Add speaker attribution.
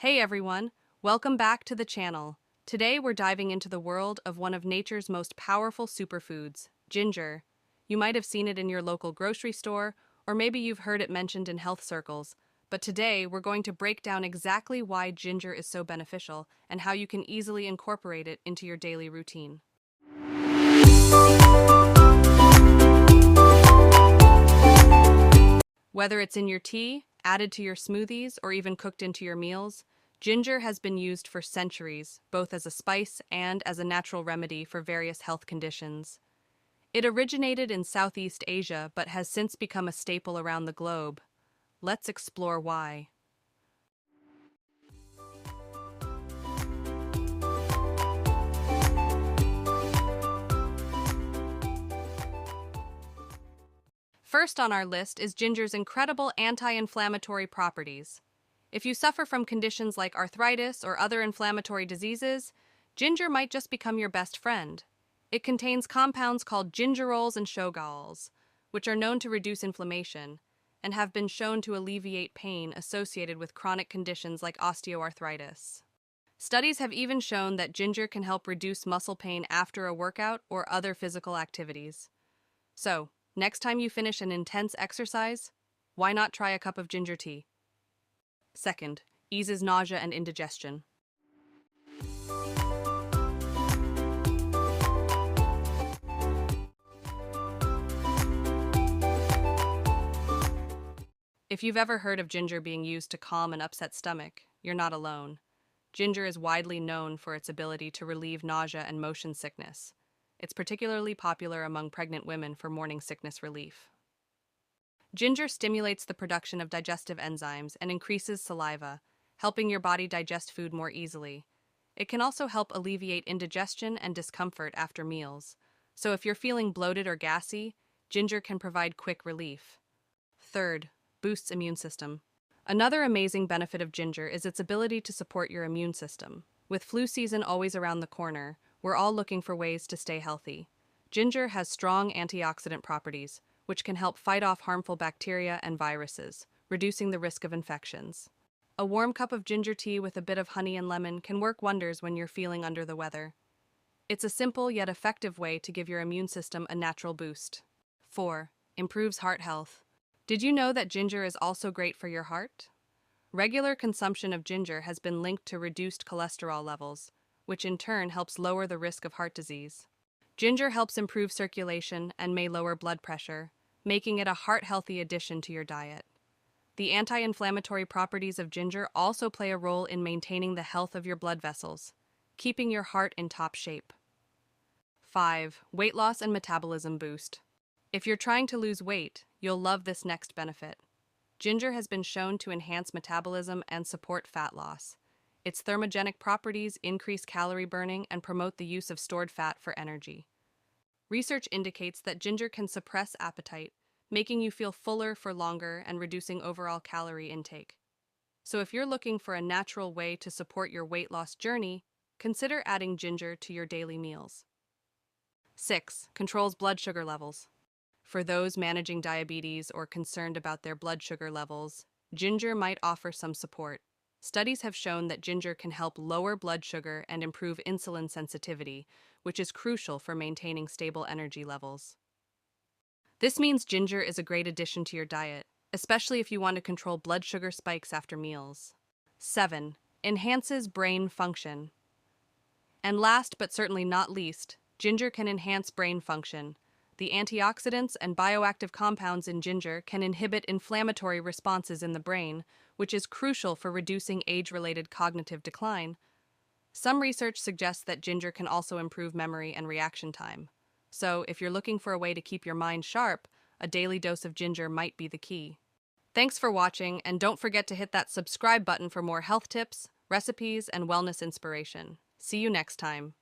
Speaker 1: Hey everyone, welcome back to the channel. Today we're diving into the world of one of nature's most powerful superfoods, ginger. You might have seen it in your local grocery store, or maybe you've heard it mentioned in health circles. But today we're going to break down exactly why ginger is so beneficial and how you can easily incorporate it into your daily routine. Whether it's in your tea, added to your smoothies, or even cooked into your meals, ginger has been used for centuries, both as a spice and as a natural remedy for various health conditions. It originated in Southeast Asia but has since become a staple around the globe. Let's explore why. First on our list is ginger's incredible anti-inflammatory properties. If you suffer from conditions like arthritis or other inflammatory diseases, ginger might just become your best friend. It contains compounds called gingerols and shogaols, which are known to reduce inflammation and have been shown to alleviate pain associated with chronic conditions like osteoarthritis. Studies have even shown that ginger can help reduce muscle pain after a workout or other physical activities. So, next time you finish an intense exercise, why not try a cup of ginger tea? Second, eases nausea and indigestion. If you've ever heard of ginger being used to calm an upset stomach, you're not alone. Ginger is widely known for its ability to relieve nausea and motion sickness. It's particularly popular among pregnant women for morning sickness relief. Ginger stimulates the production of digestive enzymes and increases saliva, helping your body digest food more easily. It can also help alleviate indigestion and discomfort after meals. So if you're feeling bloated or gassy, ginger can provide quick relief. Third, boosts immune system. Another amazing benefit of ginger is its ability to support your immune system. With flu season always around the corner, we're all looking for ways to stay healthy. Ginger has strong antioxidant properties, which can help fight off harmful bacteria and viruses, reducing the risk of infections. A warm cup of ginger tea with a bit of honey and lemon can work wonders when you're feeling under the weather. It's a simple yet effective way to give your immune system a natural boost. 4. Improves heart health. Did you know that ginger is also great for your heart? Regular consumption of ginger has been linked to reduced cholesterol levels, which in turn helps lower the risk of heart disease. Ginger helps improve circulation and may lower blood pressure, making it a heart-healthy addition to your diet. The anti-inflammatory properties of ginger also play a role in maintaining the health of your blood vessels, keeping your heart in top shape. 5. Weight loss and metabolism boost. If you're trying to lose weight, you'll love this next benefit. Ginger has been shown to enhance metabolism and support fat loss. Its thermogenic properties increase calorie burning and promote the use of stored fat for energy. Research indicates that ginger can suppress appetite, making you feel fuller for longer and reducing overall calorie intake. So if you're looking for a natural way to support your weight loss journey, consider adding ginger to your daily meals. 6. Controls blood sugar levels. For those managing diabetes or concerned about their blood sugar levels, ginger might offer some support. Studies have shown that ginger can help lower blood sugar and improve insulin sensitivity, which is crucial for maintaining stable energy levels. This means ginger is a great addition to your diet, especially if you want to control blood sugar spikes after meals. 7. Enhances brain function. And last but certainly not least, ginger can enhance brain function. The antioxidants and bioactive compounds in ginger can inhibit inflammatory responses in the brain, which is crucial for reducing age-related cognitive decline. Some research suggests that ginger can also improve memory and reaction time. So, if you're looking for a way to keep your mind sharp, a daily dose of ginger might be the key. Thanks for watching, and don't forget to hit that subscribe button for more health tips, recipes, and wellness inspiration. See you next time.